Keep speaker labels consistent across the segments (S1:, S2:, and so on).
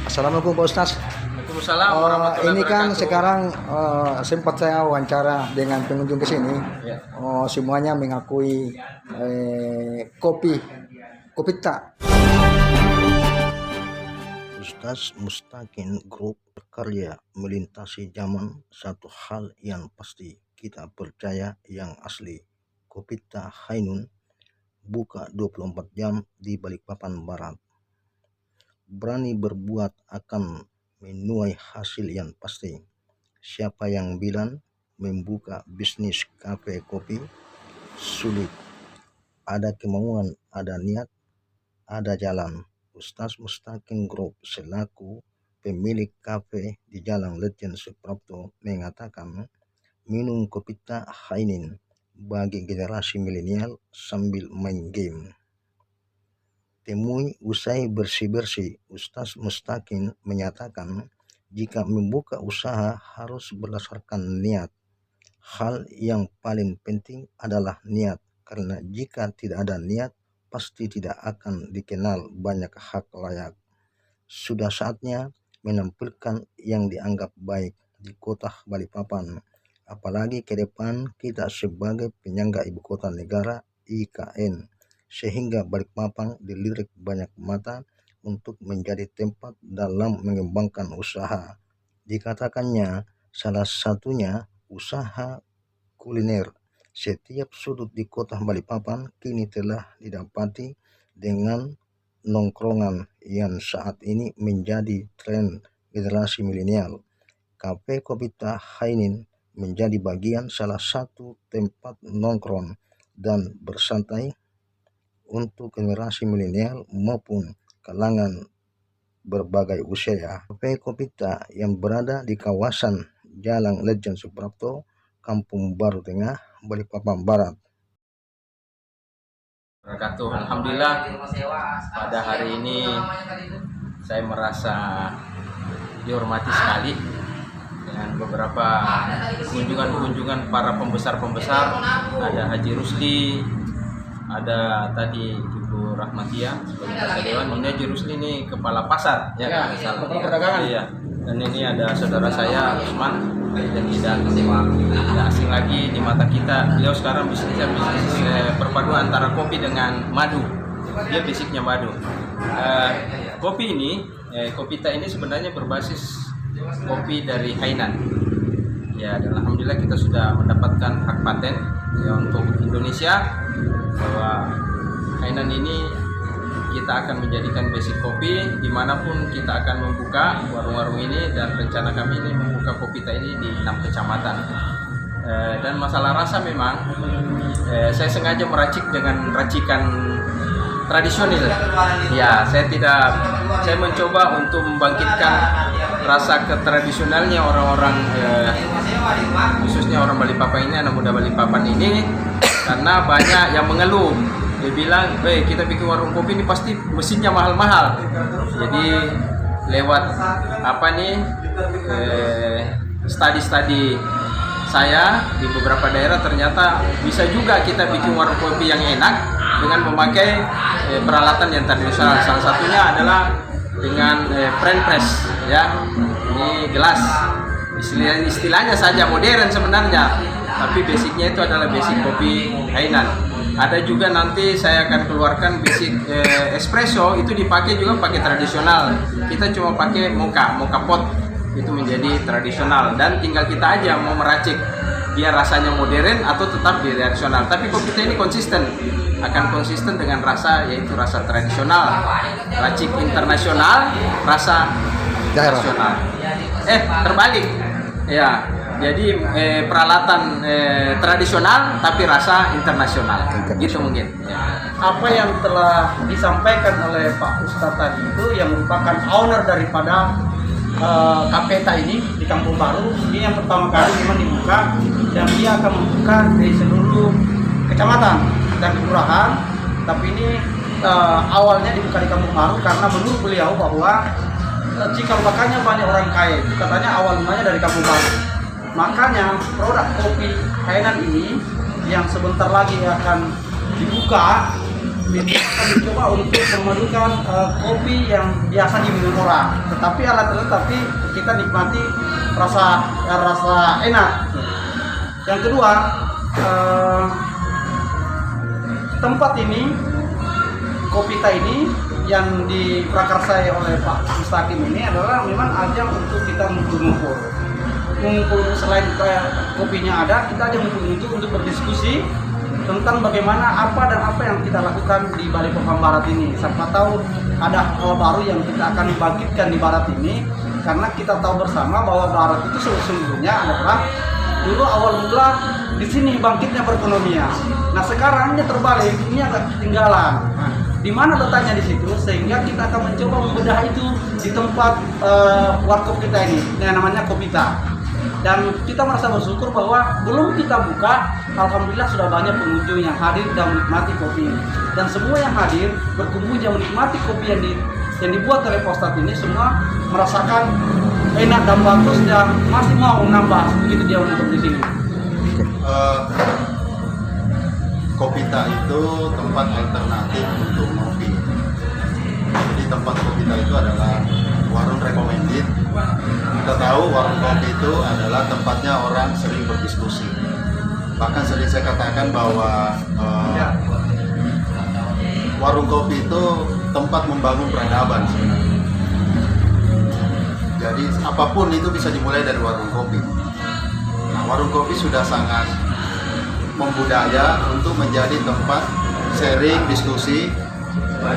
S1: Assalamualaikum Pak Ustaz.
S2: Waalaikumsalam
S1: Ini kan
S2: wabarakatuh.
S1: sekarang sempat saya wawancara dengan pengunjung ke sini.
S2: Ya.
S1: Semuanya mengakui kopi tak.
S3: Ustaz Mustaqin Group berkarya melintasi zaman. Satu hal yang pasti kita percaya yang asli. Kopita Hainun buka 24 jam di Balikpapan Barat. Berani berbuat akan menuai hasil yang pasti. Siapa yang bilang membuka bisnis kafe kopi sulit? Ada kemauan, ada niat, ada jalan. Ustaz Mustaqin Group selaku pemilik kafe di Jalan Letjen Suprapto mengatakan minum Kopita Hainin bagi generasi milenial sambil main game. Temui usai bersih-bersih, Ustaz Mustaqin menyatakan jika membuka usaha harus berdasarkan niat. Hal yang paling penting adalah niat, karena jika tidak ada niat, pasti tidak akan dikenal banyak hak layak. Sudah saatnya menampilkan yang dianggap baik di kota Balikpapan, apalagi ke depan kita sebagai penyangga ibu kota negara IKN, sehingga Balikpapan dilirik banyak mata untuk menjadi tempat dalam mengembangkan usaha. Dikatakannya salah satunya usaha kuliner. Setiap sudut di kota Balikpapan kini telah didapati dengan nongkrongan yang saat ini menjadi tren generasi milenial. Kafe Kopita Hainin menjadi bagian salah satu tempat nongkrong dan bersantai untuk generasi milenial maupun kalangan berbagai usia. Kafe Kopita yang berada di kawasan Jalan Letjen Suprapto, Kampung Baru Tengah, Balikpapan Barat.
S2: Alhamdulillah, pada hari ini saya merasa dihormati sekali dengan beberapa kunjungan para pembesar-pembesar. Ada Haji Rusli, ada tadi Ibu Rahmatia sebagai Ketua Dewan. Ini Haji Rusli ini kepala pasar, ya, kepala perdagangan. Iya. Dan ini ada saudara saya Usman, dan tidak asing lagi di mata kita. Beliau sekarang bisnis perpaduan antara kopi dengan madu. Dia basicnya madu. Kopi ini, Kopita ini sebenarnya berbasis kopi dari Hainan. Ya, dan alhamdulillah kita sudah mendapatkan hak paten ya untuk Indonesia, bahwa Hainan ini kita akan menjadikan basic kopi dimanapun kita akan membuka warung-warung ini, dan rencana kami ini membuka Kopita ini di 6 kecamatan. Dan masalah rasa memang saya sengaja meracik dengan racikan tradisional. Ya, saya mencoba untuk membangkitkan rasa ketradisionalnya orang-orang khususnya orang Balikpapan ini, anak muda Balikpapan ini, karena banyak yang mengeluh. Dia bilang, kita bikin warung kopi ini pasti mesinnya mahal-mahal. Jadi lewat studi saya di beberapa daerah, ternyata bisa juga kita bikin warung kopi yang enak dengan memakai peralatan yang tradisional. Salah satunya adalah dengan French press, ya. Ini gelas. Istilahnya saja modern sebenarnya, tapi basicnya itu adalah basic kopi Hainan. Ada juga nanti saya akan keluarkan basic espresso, itu dipakai juga pakai tradisional. Kita cuma pakai mocha pot, itu menjadi tradisional, dan tinggal kita aja mau meracik dia rasanya modern atau tetap di tradisional. Tapi Kopita ini akan konsisten dengan rasa, yaitu rasa tradisional, racik internasional, rasa nasional. Terbalik ya. Jadi peralatan tradisional tapi rasa internasional, gitu mungkin. Ya.
S4: Apa yang telah disampaikan oleh Pak Ustadz tadi itu, yang merupakan owner daripada Kopita ini di Kampung Baru, ini yang pertama kali memang dibuka, dan dia akan membuka di seluruh kecamatan dan kelurahan. Tapi ini awalnya dibuka di Kampung Baru karena menurut beliau bahwa cikal bakalnya banyak orang kaya, katanya awal mulanya dari Kampung Baru. Makanya produk kopi Hainan ini yang sebentar lagi akan dibuka kita mencoba untuk memadukan kopi yang biasa diminum orang, tetapi tapi kita nikmati rasa enak. Yang kedua, tempat ini, Kopita ini yang diprakarsai oleh Pak Mustaqim ini adalah memang ajang untuk kita ngumpul. Selain kayak kopinya ada, kita ada ngumpul untuk berdiskusi tentang bagaimana apa yang kita lakukan di Balikpapan Barat ini. Siapa tahu ada hal baru yang kita akan bangkitkan di Barat ini, karena kita tahu bersama bahwa Barat itu sesungguhnya adalah dulu awal mula di sini bangkitnya perekonomian. Nah sekarang ini terbalik, ini agak ketinggalan. Nah, di mana letaknya di situ, sehingga kita akan mencoba membedah itu di tempat warkop kita ini, yang namanya Kopita. Dan kita merasa bersyukur bahwa belum kita buka, alhamdulillah sudah banyak pengunjung yang hadir dan menikmati kopi ini. Dan semua yang hadir berkumpul yang menikmati kopi yang dibuat oleh Postat ini, semua merasakan enak dan bagus dan masih mau nambah begitu dia untuk di sini.
S5: Kopita itu tempat alternatif untuk ngopi. Jadi tempat Kopita itu adalah warung recommended. Kita tahu warung kopi itu adalah tempatnya orang sering berdiskusi. Bahkan sering saya katakan bahwa warung kopi itu tempat membangun peradaban sebenarnya. Jadi apapun itu bisa dimulai dari warung kopi. Nah, warung kopi sudah sangat membudaya untuk menjadi tempat sharing, diskusi,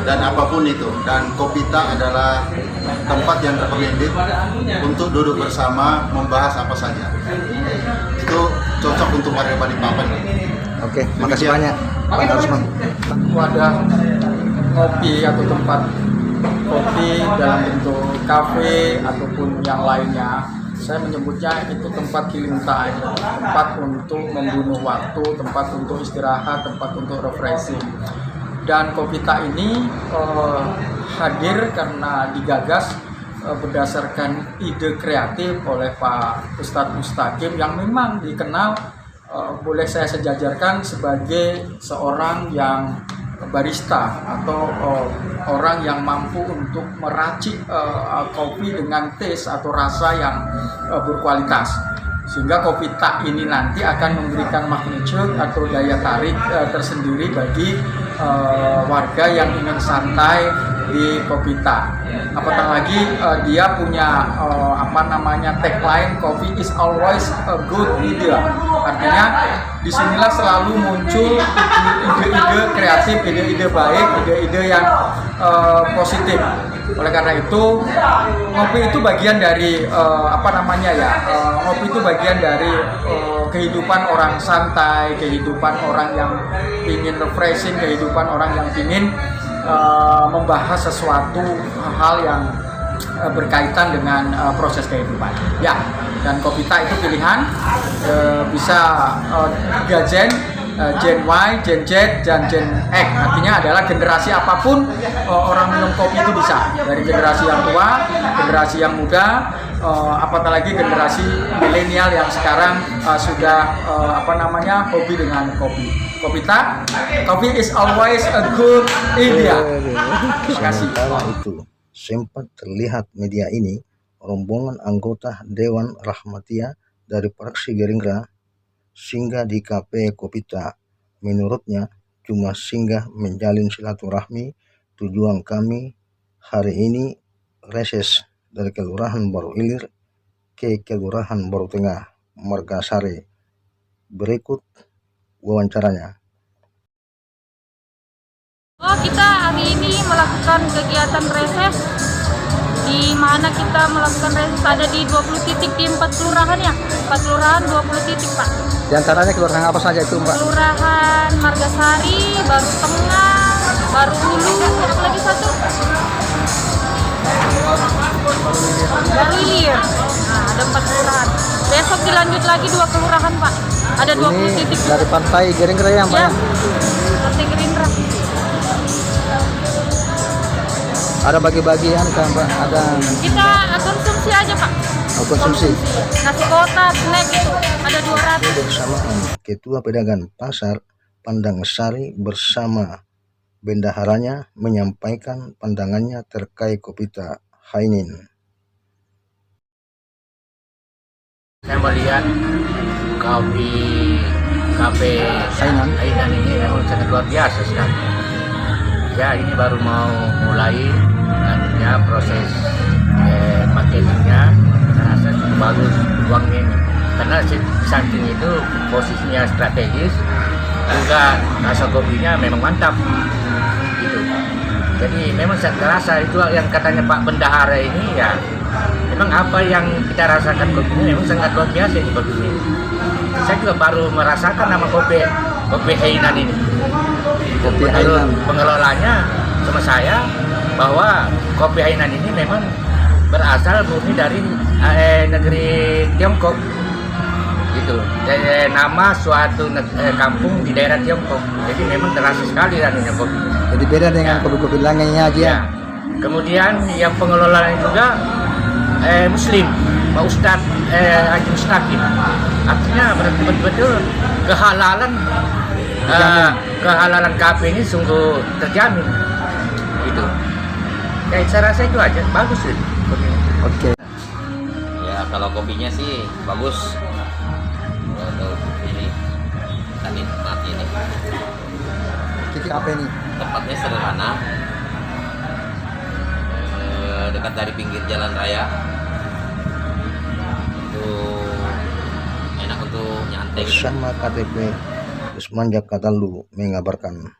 S5: dan apapun itu. Dan Kopita adalah tempat yang recommended untuk duduk bersama membahas apa saja. Itu cocok untuk warga Balikpapan.
S1: Oke, makasih banyak Pak Rusman.
S6: Wadah ngopi atau tempat kopi dalam bentuk kafe ataupun yang lainnya, saya menyebutnya itu tempat killing time, tempat untuk membunuh waktu, tempat untuk istirahat, tempat untuk refreshing. Dan Kopita ini hadir karena digagas berdasarkan ide kreatif oleh Pak Ustadz Mustaqim yang memang dikenal, boleh saya sejajarkan sebagai seorang yang barista atau orang yang mampu untuk meracik kopi dengan taste atau rasa yang berkualitas, sehingga Kopita ini nanti akan memberikan magnitude atau daya tarik tersendiri bagi warga yang ingin santai di Kopita. Apatah lagi dia punya tagline, coffee is always a good idea. Artinya disinilah selalu muncul ide-ide kreatif, ide-ide baik, ide-ide yang positif. Oleh karena itu, ngopi itu bagian dari ngopi itu bagian dari kehidupan orang santai, kehidupan orang yang ingin refreshing, kehidupan orang yang ingin membahas sesuatu hal yang berkaitan dengan proses kehidupan. Ya, dan Kopita itu pilihan bisa 3 gen, Gen Y, Gen Z, dan Gen X. Artinya adalah generasi apapun orang minum kopi itu bisa. Dari generasi yang tua, generasi yang muda, apatah lagi generasi milenial yang sekarang sudah hobi dengan kopi. Kopita, coffee is always a good idea. Terima kasih.
S3: Sementara itu, sempat terlihat media ini rombongan anggota Dewan Rahmatiyah dari fraksi Gerindra singgah di KP Kopita. Menurutnya cuma singgah menjalin silaturahmi. Tujuan kami hari ini reses dari Kelurahan Baru Ilir ke Kelurahan Baru Tengah, Margasari. Berikut wawancaranya.
S7: Kita hari ini melakukan kegiatan reses, di mana kita melakukan reses ada di 20 titik di 4 kelurahan ya. 4 kelurahan 20 titik Pak.
S1: Di antaranya kelurahan apa saja itu Mbak?
S7: Kelurahan Margasari, Baru Tengah, Baru Hulu, apa lagi satu? Baru Ilir. Nah, ada 4 kelurahan. Besok dilanjut lagi 2 kelurahan Pak. Ada 20 titik.
S1: Dari Partai Gerindra ya Mbak?
S7: Ya, Partai Gerindra.
S1: Ada bagi-bagian kan Mbak? Ada
S7: Kita konsumsi aja Pak.
S1: konsumsi.
S7: Nasi kotak, snack itu ada 200.
S3: Bersamaan Ketua Pedagang Pasar Pandang Sari bersama bendaharanya menyampaikan pandangannya terkait Kopita Hainin.
S2: Saya melihat kopi kafe
S1: Hainan
S2: ini memang sangat luar biasa sekali. Ya, ini baru mau mulai nantinya proses marketingnya. Saya rasa cukup bagus peluangnya ini. Karena di samping itu posisinya strategis, juga rasa kopinya memang mantap. Gitu. Jadi memang saya terasa itu yang katanya Pak Bendahara ini ya, memang apa yang kita rasakan kopinya memang sangat luar biasa ini kopi ini. Saya juga baru merasakan nama kopi Hainan ini.
S1: Kopi
S2: Menurut
S1: Hainan.
S2: pengelolanya sama saya bahwa kopi Hainan ini memang berasal murni dari negeri Tiongkok. Gitu. Dari nama suatu kampung di daerah Tiongkok. Jadi memang terasa sekali rananya kopi.
S1: jadi beda dengan kopi-kopi lainnya aja.
S2: Ya. Kemudian yang pengelolanya juga Muslim, Pak Ustadz Haji Mustaqim. Artinya betul-betul kehalalan kehalalan kafe ini sungguh terjamin. Gitu. Ya, saya rasa itu aja bagus sih kopinya.
S1: Oke.
S8: Ya kalau kopinya sih bagus. Untuk ini kita nikmati ini.
S1: Titik apa ini?
S8: Tempatnya sederhana, dekat dari pinggir jalan raya. Itu enak untuk nyantai.
S3: Bersama KTP Usman Jakarta Lu mengabarkan.